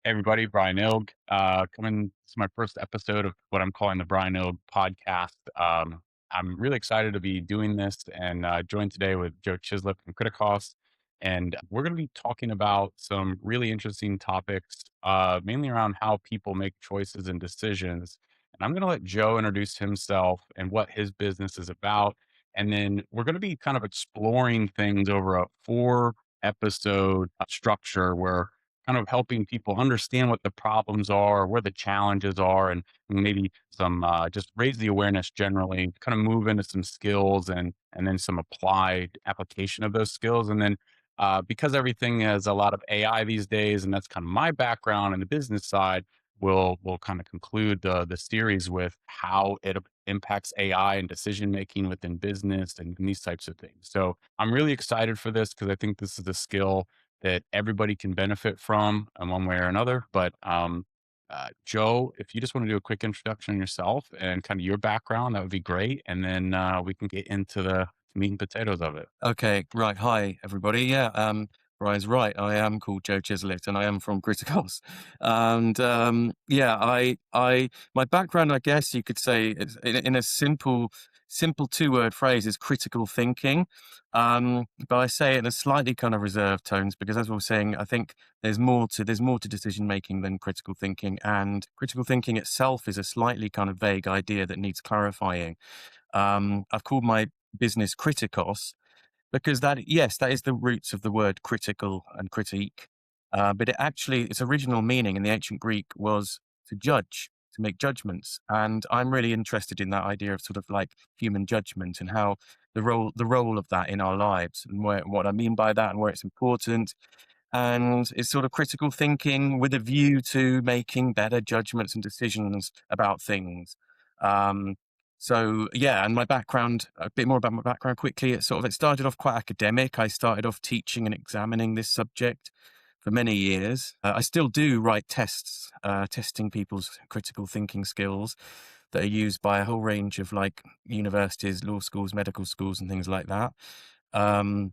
Hey everybody, Bryan Ilg. Coming to my first episode of what I'm calling the Bryan Ilg Podcast. I'm really excited to be doing this and joined today with Joe Chislett from Kritikos. And we're going to be talking about some really interesting topics, mainly around how people make choices and decisions. And I'm going to let Joe introduce himself and what his business is about. And then we're going to be kind of exploring things over a 4 episode structure where kind of helping people understand what the problems are, where the challenges are, and maybe some just raise the awareness generally, kind of move into some skills and then some applied application of those skills. And then because everything has a lot of AI these days, and that's kind of my background in the business side, we'll kind of conclude the series with how it impacts AI and decision making within business and these types of things. So I'm really excited for this because I think this is a skill that everybody can benefit from in one way or another. But Joe, if you just want to do a quick introduction on yourself and kind of your background, that would be great. And then we can get into the meat and potatoes of it. Okay, right. Hi, everybody. Brian's right. I am called Joe Chislett, and I am from Kritikos. And my background, I guess you could say, is in a simple two-word phrase, is critical thinking. But I say it in a slightly kind of reserved tones because, as we were saying, I think there's more to decision making than critical thinking, and critical thinking itself is a slightly kind of vague idea that needs clarifying. I've called my business Kritikos because yes, that is the roots of the word critical and critique. But its original meaning in the ancient Greek was to judge, to make judgments. And I'm really interested in that idea of sort of like human judgment and how the role of that in our lives and what I mean by that and where it's important. And it's sort of critical thinking with a view to making better judgments and decisions about things. Um, and my background, a bit more about my background quickly. It started off quite academic. I started off teaching and examining this subject for many years. I still do write tests, testing people's critical thinking skills that are used by a whole range of like universities, law schools, medical schools, and things like that. Um,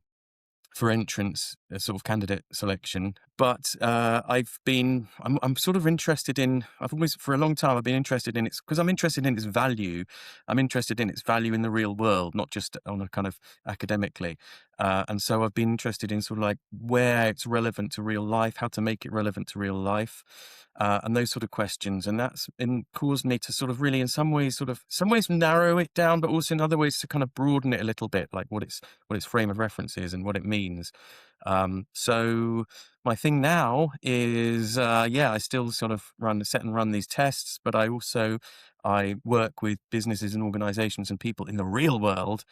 for entrance, sort of candidate selection. But I'm sort of interested in, I've always, for a long time, I've been interested in its, because I'm interested in its value. I'm interested in its value in the real world, not just on a kind of academically. And so I've been interested in sort of like where it's relevant to real life, how to make it relevant to real life, and those sort of questions. And that's caused me to sort of really, in some ways narrow it down, but also in other ways to kind of broaden it a little bit, like what its frame of reference is and what it means. So my thing now is, I still sort of run these tests, but I work with businesses and organizations and people in the real world,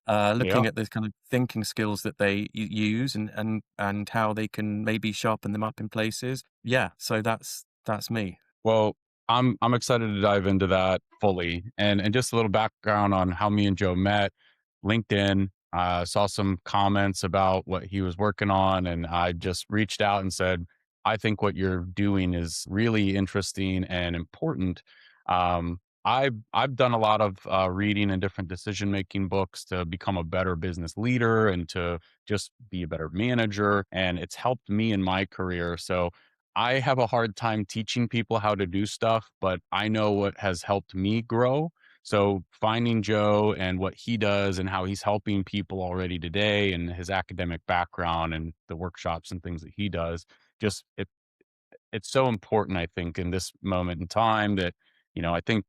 Yeah. looking at the kind of thinking skills that they use and how they can maybe sharpen them up in places. Yeah. So that's me. Well, I'm excited to dive into that fully, and just a little background on how me and Joe met. LinkedIn, saw some comments about what he was working on, and I just reached out and said, "I think what you're doing is really interesting and important." I've done a lot of reading and different decision making books to become a better business leader and to just be a better manager, and it's helped me in my career. So I have a hard time teaching people how to do stuff, but I know what has helped me grow. So finding Joe and what he does and how he's helping people already today and his academic background and the workshops and things that he does, just it's so important, I think, in this moment in time that, I think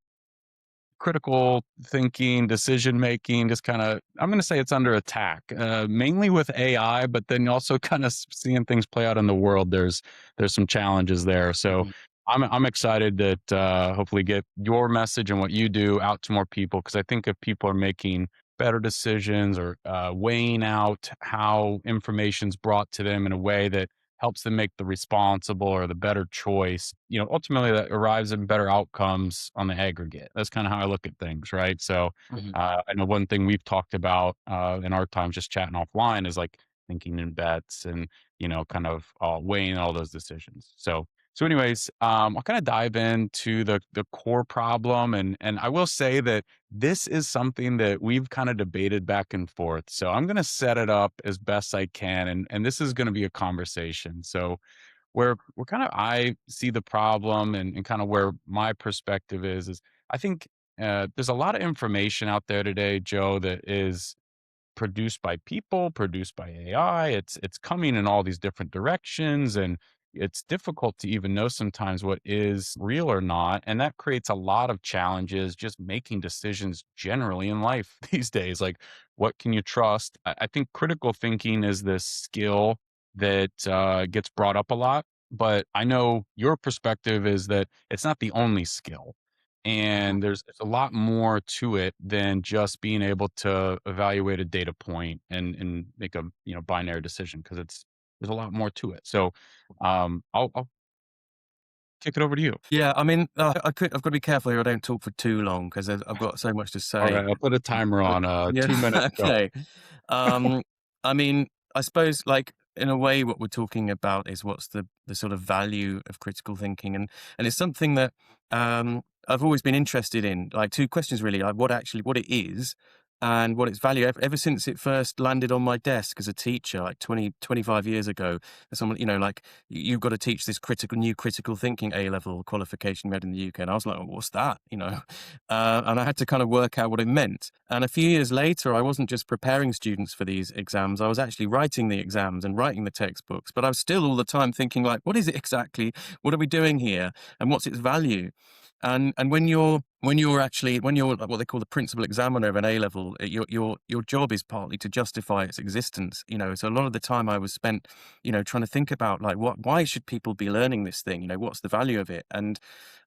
critical thinking, decision making, just kind of, I'm going to say it's under attack, mainly with AI, but then also kind of seeing things play out in the world. There's some challenges there. So Mhm. I'm excited that hopefully get your message and what you do out to more people because I think if people are making better decisions or weighing out how information's brought to them in a way that helps them make the responsible or the better choice, ultimately that arrives in better outcomes on the aggregate. That's kind of how I look at things, right? So, Mhm. I know one thing we've talked about in our time just chatting offline is like thinking in bets and, kind of weighing all those decisions. So, anyways, I'll kind of dive into the core problem, and I will say that this is something that we've kind of debated back and forth. So I'm going to set it up as best I can, and this is going to be a conversation. So where kind of I see the problem and kind of where my perspective is I think there's a lot of information out there today, Joe, that is produced by people, produced by AI. It's coming in all these different directions, and it's difficult to even know sometimes what is real or not. And that creates a lot of challenges just making decisions generally in life these days. Like, what can you trust? I think critical thinking is this skill that gets brought up a lot. But I know your perspective is that it's not the only skill, Mhm. and there's a lot more to it than just being able to evaluate a data point and make a, binary decision, because there's a lot more to it. So I'll kick it over to you. Yeah, I mean, I've got to be careful here. I don't talk for too long because I've got so much to All say. right, I'll put a timer But on yeah, 2 minutes. Go. okay. Um, I mean, I suppose, like, in a way, what we're talking about is what's the sort of value of critical thinking, and it's something that I've always been interested in. Like, two questions really: like, what it is, and what its value. Ever since it first landed on my desk as a teacher, like 25 years ago, someone, like, you've got to teach this new critical thinking A level qualification we had in the UK, and I was like, well, what's that? And I had to kind of work out what it meant. And a few years later, I wasn't just preparing students for these exams, I was actually writing the exams and writing the textbooks. But I was still all the time thinking, like, what is it exactly? What are we doing here? And what's its value? And when you're like what they call the principal examiner of an A level, your job is partly to justify its existence. So a lot of the time I was spent, trying to think about, like, why should people be learning this thing? What's the value of it? And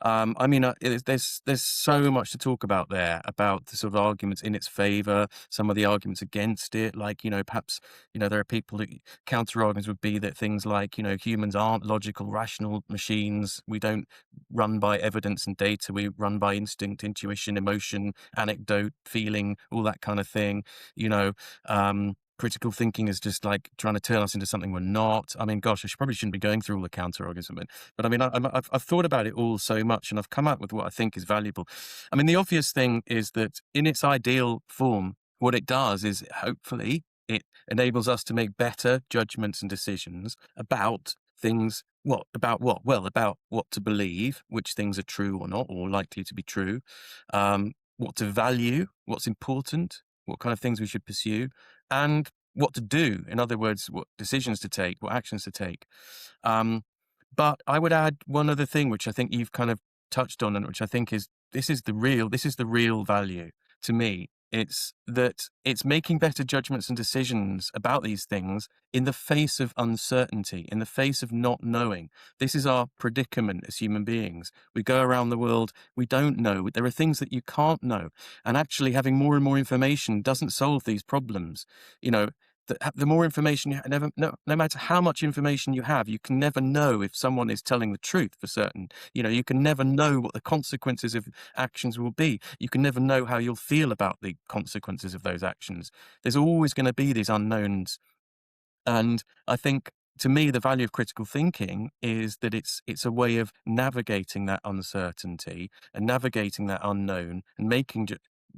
I mean, there's so much to talk about there, about the sort of arguments in its favor, some of the arguments against it. Like, perhaps, there are people that counter arguments would be that things like, humans aren't logical, rational machines. We don't run by evidence and data. We run by instinct, intuition, emotion, anecdote, feeling, all that kind of thing. Critical thinking is just like trying to turn us into something we're not. I mean, gosh, probably shouldn't be going through all the counter arguments, but I mean, I've thought about it all so much, and I've come up with what I think is valuable. I mean, the obvious thing is that in its ideal form, what it does is, hopefully, it enables us to make better judgments and decisions about things. What about what? Well, about what to believe, which things are true or not, or likely to be true, what to value, what's important, what kind of things we should pursue, and what to do. In other words, what decisions to take, what actions to take. Um, but I would add one other thing, which I think you've kind of touched on, and which I think is this is the real value to me. It's that it's making better judgments and decisions about these things in the face of uncertainty, in the face of not knowing. This is our predicament as human beings. We go around the world, we don't know. There are things that you can't know. And actually, having more and more information doesn't solve these problems. You know, the more information you never, no matter how much information you have, you can never know if someone is telling the truth for certain. You can never know what the consequences of actions will be. You can never know how you'll feel about the consequences of those actions. There's always going to be these unknowns. And I think, to me, the value of critical thinking is that it's a way of navigating that uncertainty and navigating that unknown and making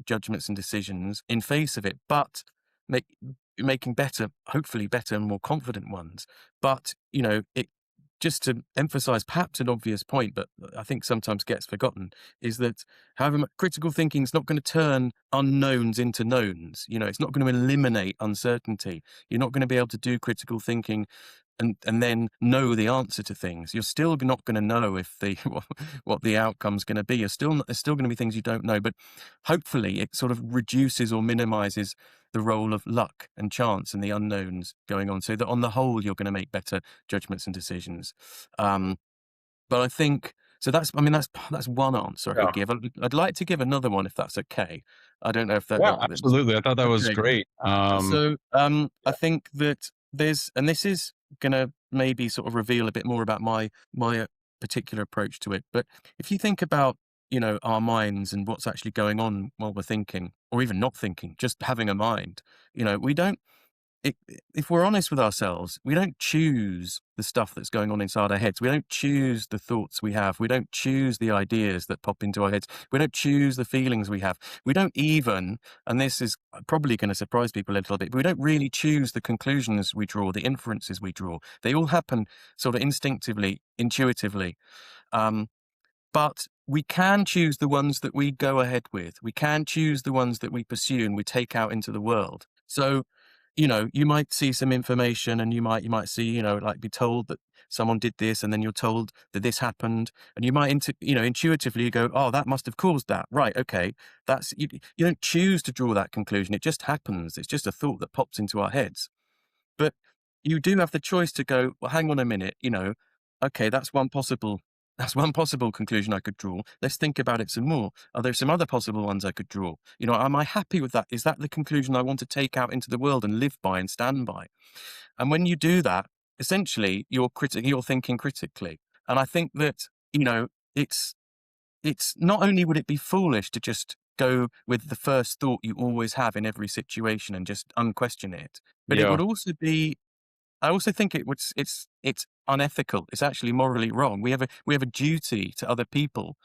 judgments and decisions in face of it, but make, making better, hopefully better and more confident ones. But, it, just to emphasize perhaps an obvious point, but I think sometimes gets forgotten, is that however critical thinking is not going to turn unknowns into knowns. It's not going to eliminate uncertainty. You're not going to be able to do critical thinking and then know the answer to things. You're still not going to know if the what the outcome's going to be. There's still going to be things you don't know, but hopefully it sort of reduces or minimizes the role of luck and chance and the unknowns going on, so that on the whole you're going to make better judgments and decisions. Um, but I think so. That's one answer I Yeah, could give. I'd like to give another one if that's okay. I don't know if yeah, that's absolutely. I thought that was okay. great. So, I think that and this is gonna maybe sort of reveal a bit more about my particular approach to it. But if you think about, our minds and what's actually going on while we're thinking, or even not thinking, just having a mind, we don't. if we're honest with ourselves, we don't choose the stuff that's going on inside our heads. We don't choose the thoughts we have. We don't choose the ideas that pop into our heads. We don't choose the feelings we have. We don't even, and this is probably going to surprise people a little bit, but we don't really choose the conclusions we draw, the inferences we draw. They all happen sort of instinctively, intuitively. Um, but we can choose the ones that we go ahead with. We can choose the ones that we pursue and we take out into the world. So, you might see some information and you might see, like be told that someone did this, and then you're told that this happened, and you might, intuitively go, oh, that must have caused that. Right. Okay. You don't choose to draw that conclusion. It just happens. It's just a thought that pops into our heads. But you do have the choice to go, well, hang on a minute, okay, that's one possible conclusion I could draw. Let's think about it some more. Are there some other possible ones I could draw? Am I happy with that? Is that the conclusion I want to take out into the world and live by and stand by? And when you do that, essentially you're thinking critically. And I think that, it's not only would it be foolish to just go with the first thought you always have in every situation and just unquestion it, but it Yeah. would also be, I also think it's unethical. It's actually morally wrong. We have a duty to other people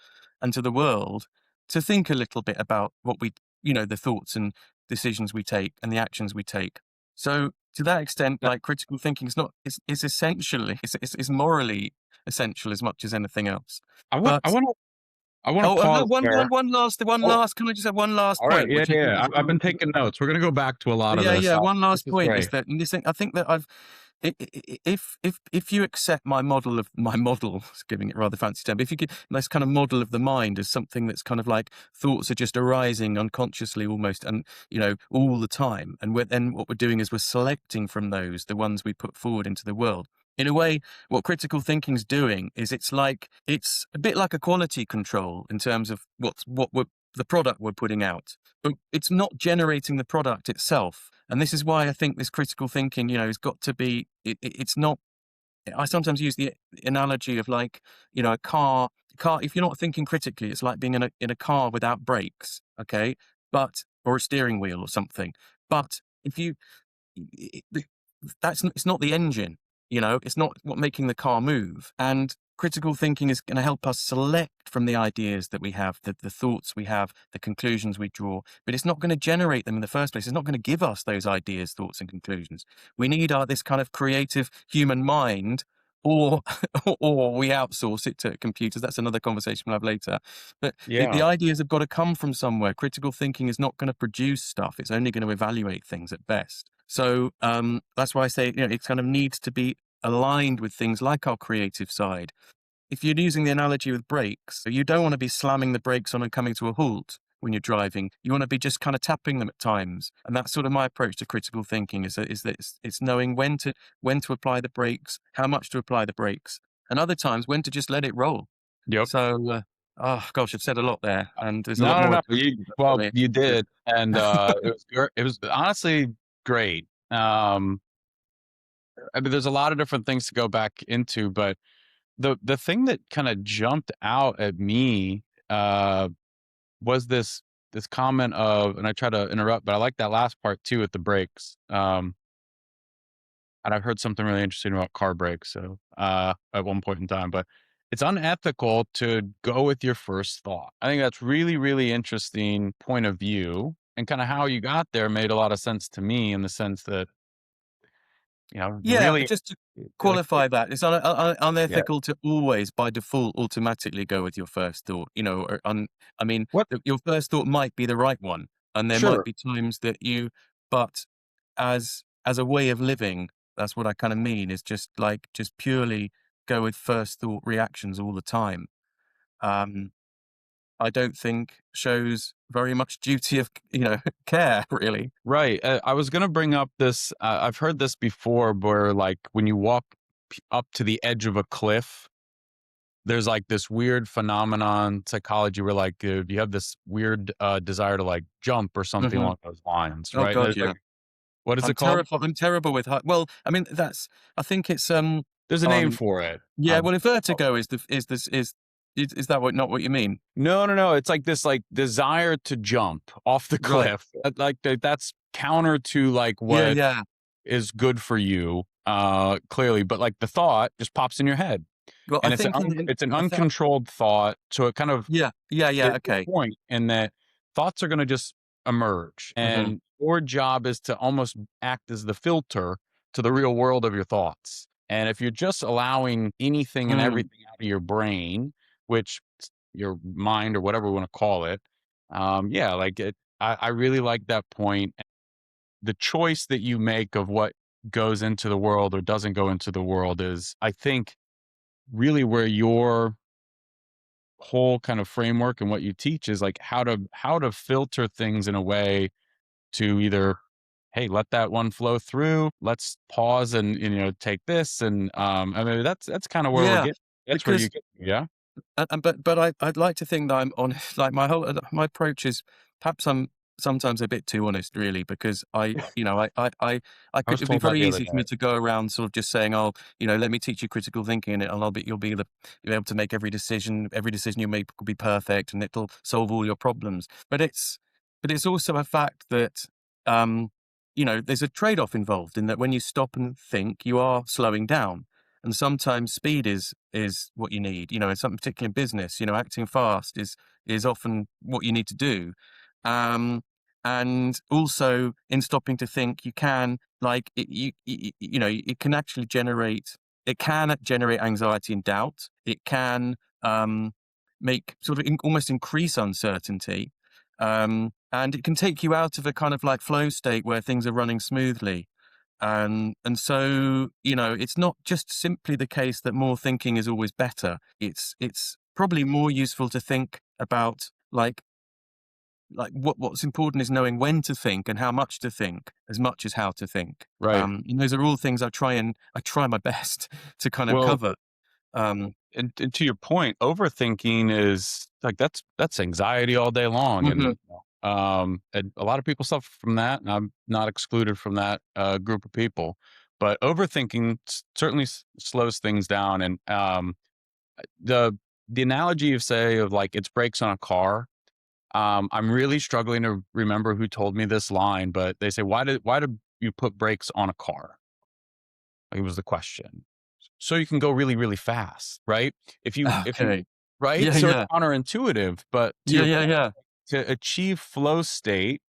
and to the world to think a little bit about the thoughts and decisions we take and the actions we take. So to that extent, Uh, like critical thinking is not, is essentially, it's morally essential as much as anything else. I want I But want to I want to oh, pause there. one Oh, last. Can I just have one last all right. point, Yeah, which is yeah. I've been taking notes. We're gonna go back to a lot of yeah, this. yeah. One This last is point is great. that, and this thing, I think that if you accept my model, giving it a rather fancy term, but if you get this kind of model of the mind as something that's kind of like thoughts are just arising unconsciously almost, and all the time, and then what we're doing is we're selecting from those the ones we put forward into the world. In a way, what critical thinking is doing is it's a bit like a quality control in terms of the product we're putting out, but it's not generating the product itself. And this is why I think this critical thinking, has got to be, it's not, I sometimes use the analogy of like, a car, if you're not thinking critically, it's like being in a car without brakes. Okay. Or a steering wheel or something. But if you, it- the- it's not the engine, it's not what making the car move. And critical thinking is going to help us select from the ideas that we have, the thoughts we have, the conclusions we draw, but it's not going to generate them in the first place. It's not going to give us those ideas, thoughts, and conclusions. We need this kind of creative human mind, or or we outsource it to computers. That's another conversation we'll have later. But the Yeah. ideas have got to come from somewhere. Critical thinking is not going to produce stuff. It's only going to evaluate things at best. So that's why I say, it kind of needs to be aligned with things like our creative side. If you're using the analogy with brakes, you don't want to be slamming the brakes on and coming to a halt when you're driving. You want to be just kind of tapping them at times. And that's sort of my approach to critical thinking, is that it's knowing when to apply the brakes, how much to apply the brakes, and other times when to just let it roll. Yep. So, oh gosh, I've said a lot there, and there's a lot No, no, more. no. Well, Probably. you did, and it was honestly great. I mean, there's a lot of different things to go back into, but the thing that kind of jumped out at me was this comment of, and I try to interrupt, but I like that last part too with the brakes. And I've heard something really interesting about car brakes. So at one point in time, but it's unethical to go with your first thought. I think that's really, really interesting point of view, and kind of how you got there made a lot of sense to me, in the sense that Yeah, really, just to like, qualify that, it's yeah. unethical to always, by default, automatically go with your first thought. I mean, What? your first thought might be the right one, and there might Sure. be times that but as a way of living, that's what I kind of mean. Is just purely go with first thought reactions all the time. Um, I don't think shows very much duty of care, really. Right. I was going to bring up this. I've heard this before, where like when you walk up to the edge of a cliff, there's like this weird phenomenon psychology where like you have this weird desire to like jump or something Hmm. along those lines, Oh right? And God, there's like, yeah. what is I'm it called? terrible. I'm terrible with height. Well, I mean, I think it's There's a name um for it. yeah. Well, if vertigo is that not what you mean? No, no, no. It's like this like desire to jump off the Right. cliff. Like that's counter to like Yeah, what yeah. is good for you, clearly, but like the thought just pops in your head, Well, I and it's think it's an I th- uncontrolled thought. So it kind of, yeah, yeah, yeah. there's a Okay. point in that thoughts are going to just emerge, Hmm. and your job is to almost act as the filter to the real world of your thoughts. And if you're just allowing anything and Mm. everything out of your brain, which your mind or whatever we want to call it, yeah, like I really like that point. The choice that you make of what goes into the world or doesn't go into the world is, I think, really where your whole kind of framework and what you teach is like how to filter things in a way to either, hey, let that one flow through, let's pause and take this. And I mean, that's kind of where we're Yeah, getting, that's where you because get, yeah. but I'd like to think that I'm on like my approach is perhaps I'm sometimes a bit too honest, really, because I I was could, it'd be told that very the other easy for day. me to go around sort of just saying, oh, let me teach you critical thinking, and you'll be able to make every decision you make will be perfect, and it'll solve all your problems. But it's also a fact that um there's a trade-off involved in that when you stop and think, you are slowing down. And sometimes speed is what you need. In some particular business, acting fast is often what you need to do. Um, and also in stopping to think, you can like it can actually generate anxiety and doubt. It can make sort of almost increase uncertainty. And it can take you out of a kind of like flow state where things are running smoothly. And so, it's not just simply the case that more thinking is always better. It's probably more useful to think about what's important is knowing when to think and how much to think, as much as how to think. Right. And those are all things I try my best to kind of Well, cover. Um, and to your point, overthinking is like that's anxiety all day long, mhm. and a lot of people suffer from that, and I'm not excluded from that group of people. But overthinking certainly slows things down, and the the analogy of say of like it's brakes on a car. I'm really struggling to remember who told me this line, but they say, why did you put brakes on a car? Like, it was the question. So you can go really, really fast, right? If you Okay. right? Yeah, So it's yeah. counterintuitive, but to Yeah, your yeah, point, yeah. to achieve flow state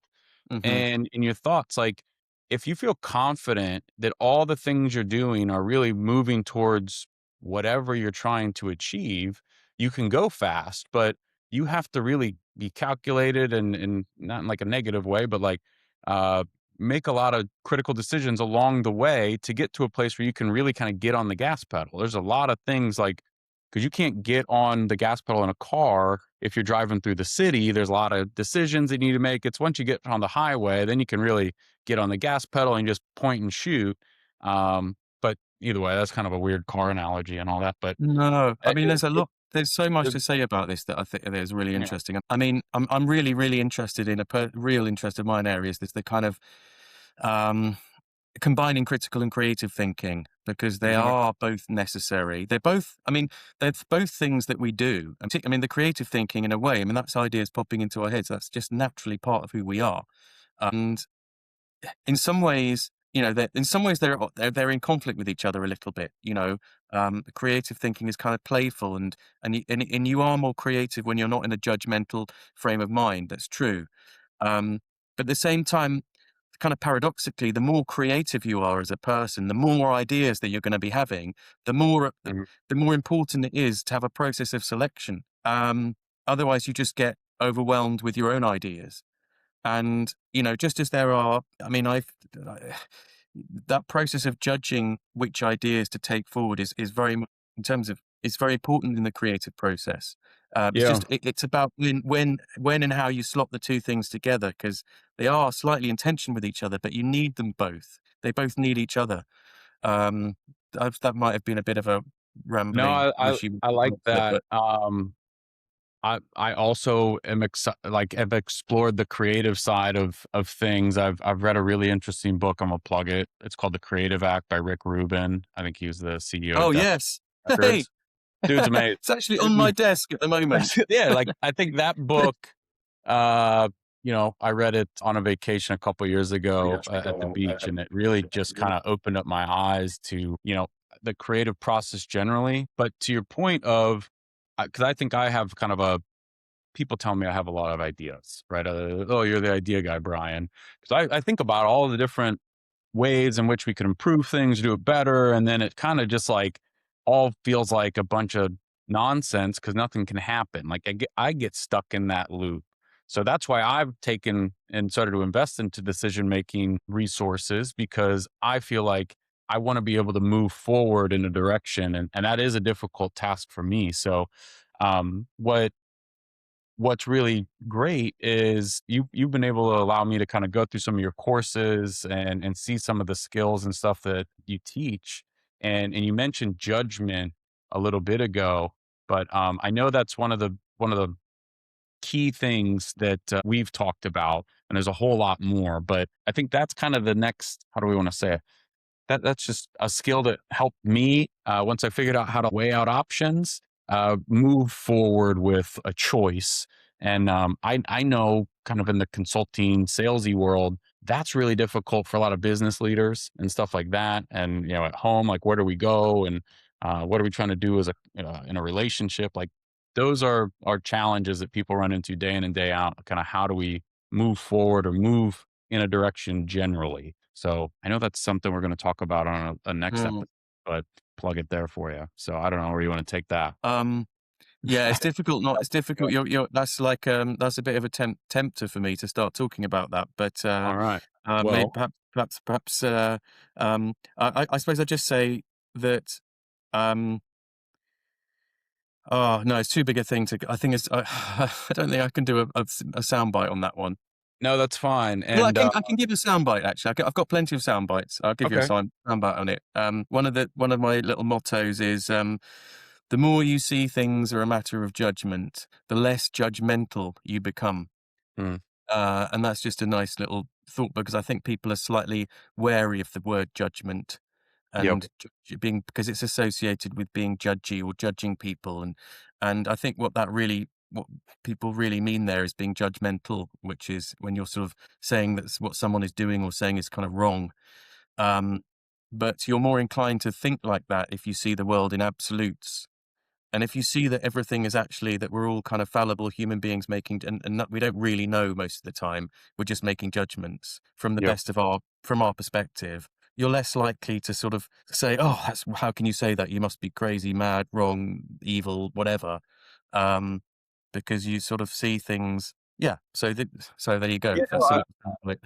Mhm. and in your thoughts, like if you feel confident that all the things you're doing are really moving towards whatever you're trying to achieve, you can go fast, but you have to really be calculated and not in like a negative way, but like uh make a lot of critical decisions along the way to get to a place where you can really kind of get on the gas pedal. There's a lot of things like, because you can't get on the gas pedal in a car if you're driving through the city. There's a lot of decisions that you need to make. It's once you get on the highway, then you can really get on the gas pedal and just point and shoot. But either way, that's kind of a weird car analogy and all that. But No, I mean, it, it, there's so much it, to say about this that I think is really yeah. interesting. I mean, I'm really, really interested in real interest of mine area is this, the kind of, um, combining critical and creative thinking, because they Mhm. are both necessary. I mean, they're both things that we do. I mean, the creative thinking in a way, I mean, that's ideas popping into our heads. That's just naturally part of who we are. And in some ways, they're in conflict with each other a little bit. Creative thinking is kind of playful, and you are more creative when you're not in a judgmental frame of mind. That's true. But at the same time, kind of paradoxically, the more creative you are as a person, the more ideas that you're going to be having, Mhm. the more important it is to have a process of selection. Otherwise, you just get overwhelmed with your own ideas. And, just as there are, I mean, I- that process of judging which ideas to take forward is very much in terms of, it's very important in the creative process. Yeah. It's about when and how you slot the two things together, because they are slightly in tension with each other, but you need them both. They both need each other. That might have been a bit of a No, rambling, I wishy I like answer, that. but I also am like have explored the creative side of things. I've read a really interesting book. I'm gonna plug it. It's called The Creative Act by Rick Rubin. I think he's the CEO of oh Death yes, hey, Records. Dude's amazing. it's actually on my desk at the moment. Yeah, like I think that book, uh, I read it on a vacation a couple years ago at the beach, and it really just kind of opened up my eyes to, the creative process generally. But to your point of, because I think I have kind of people tell me I have a lot of ideas, right? Oh, you're the idea guy, Brian. Because I think about all the different ways in which we could improve things, do it better. And then it kind of just like all feels like a bunch of nonsense because nothing can happen. Like I get stuck in that loop. So that's why I've taken and started to invest into decision making resources because I feel like I want to be able to move forward in a direction. And that is a difficult task for me. So what's really great is you've been able to allow me to kind of go through some of your courses and see some of the skills and stuff that you teach. And you mentioned judgment a little bit ago, but I know that's one of the key things that we've talked about, and there's a whole lot more. But I think that's kind of the next. How do we want to say it? That's just a skill that helped me, once I figured out how to weigh out options, move forward with a choice. And I know kind of in the consulting salesy world, that's really difficult for a lot of business leaders and stuff like that. And, at home, like, where do we go? And what are we trying to do as in a relationship? Like, those are challenges that people run into day in and day out. Kind of how do we move forward or move in a direction generally? So I know that's something we're going to talk about on a next Mm. episode, but plug it there for you. So I don't know where you want to take that. Um, yeah, it's difficult. Not it's difficult. That's like that's a bit of a tempter for me to start talking about that. But All right. maybe Well, perhaps I suppose I'd just say that um, oh no, it's too big a thing to. I think it's. I don't think I can do a soundbite on that one. no, that's fine. Well, And I can give a soundbite actually. I've got plenty of sound bites. I'll give you a okay. soundbite on it. One of my little mottos is the more you see things are a matter of judgment, the less judgmental you become. Hmm. And that's just a nice little thought because I think people are slightly wary of the word judgment Yep. and being because it's associated with being judgy or judging people, and I think what people really mean there is being judgmental, which is when you're sort of saying that what someone is doing or saying is kind of wrong. Um, but you're more inclined to think like that if you see the world in absolutes. And if you see that everything is actually that we're all kind of fallible human beings making, and that we don't really know most of the time, we're just making judgments from the Yep. best of our perspective. You're less likely to sort of say, "Oh, how can you say that? You must be crazy, mad, wrong, evil, whatever," um, because you sort of see things. Yeah. So there you go. Yeah. That's sort of like,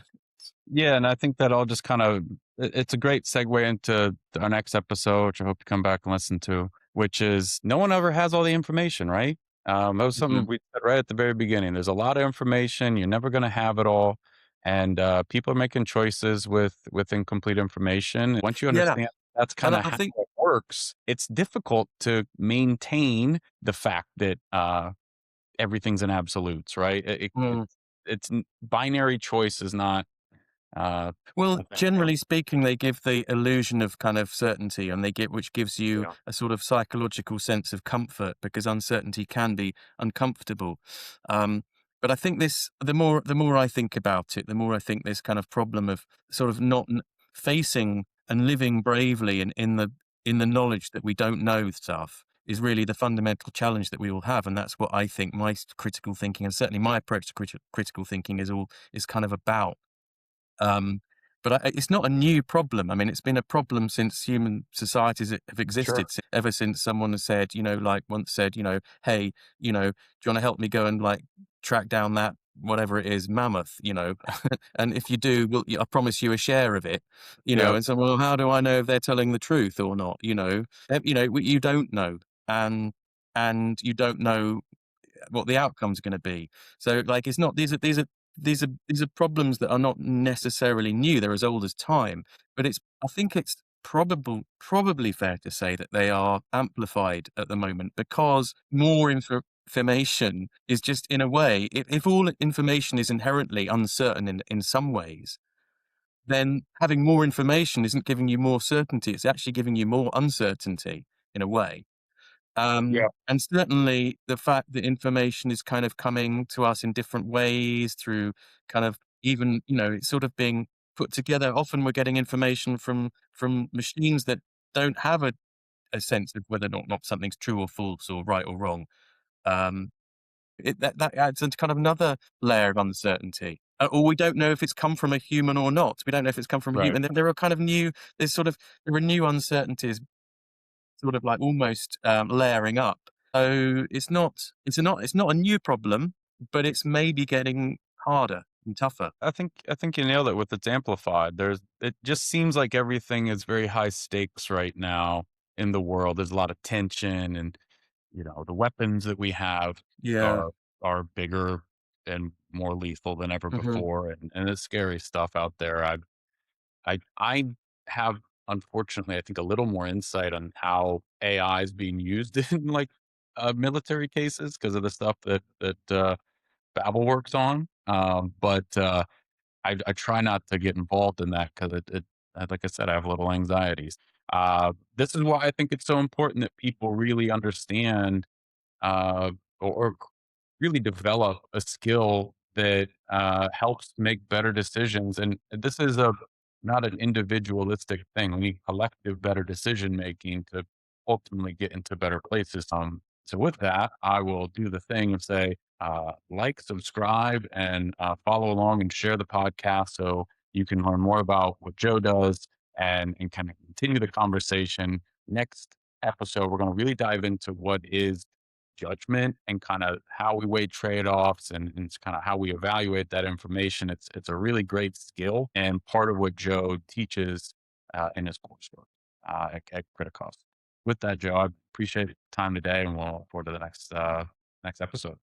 Yeah, and I think that all just kind of it's a great segue into our next episode, which I hope you come back and listen to, which is no one ever has all the information, right? That was something mhm. we said right at the very beginning. There's a lot of information. You're never going to have it all, and people are making choices with incomplete information. Once you Yeah, understand that's and kind of I how think it works, it's difficult to maintain the fact that everything's in absolutes, right? mm, Binary choice is not. Uh, well, Okay. generally speaking, they give the illusion of kind of certainty, and which gives you Yeah. a sort of psychological sense of comfort because uncertainty can be uncomfortable. Um, but I think the more I think about it, the more I think this kind of problem of sort of not facing and living bravely in the knowledge that we don't know stuff is really the fundamental challenge that we all have, and that's what I think my critical thinking and certainly my approach to critical thinking is kind of about. Um, but it's not a new problem. I mean, it's been a problem since human societies have Sure. existed, ever since someone has said, like once said, hey, do you want to help me go and like track down that whatever it is mammoth. And if you do, I promise you a share of it. Yeah. And so, well, how do I know if they're telling the truth or not? You don't know, and you don't know what the outcome's going to be. So like it's not these are problems that are not necessarily new. They're as old as time, but I think it's probably fair to say that they are amplified at the moment because more information is just in a way if all information is inherently uncertain in some ways, then having more information isn't giving you more certainty, it's actually giving you more uncertainty in a way. Yeah. And certainly the fact that information is kind of coming to us in different ways through kind of even, it's sort of being put together. Often we're getting information from machines that don't have a sense of whether or not something's true or false or right or wrong. Um, that adds into kind of another layer of uncertainty. Or we don't know if it's come from a human or not. We don't know if it's come from a Right. human. And there are kind of new, there's sort of, there are new uncertainties sort of like almost layering up. So it's not a new problem, but it's maybe getting harder and tougher. I think you nailed it with it's amplified. It just seems like everything is very high stakes right now in the world. There's a lot of tension and the weapons that we have Yeah. are bigger and more lethal than ever Hmm. before and it's scary stuff out there. I have unfortunately I think a little more insight on how AI is being used in like military cases because of the stuff that Babel works on. But I try not to get involved in that because like I said, I have little anxieties. This is why I think it's so important that people really understand uh, or really develop a skill that helps make better decisions. And this is a not an individualistic thing. We need collective better decision making to ultimately get into better places. So with that, I will do the thing and say like, subscribe, and follow along and share the podcast so you can learn more about what Joe does and kind of continue the conversation. Next episode, we're going to really dive into what is judgment and kind of how we weigh trade-offs and kind of how we evaluate that information. It's a really great skill and part of what Joe teaches in his coursework at Kritikos. With that, Joe, I appreciate the time today, and we'll look forward to the next episode.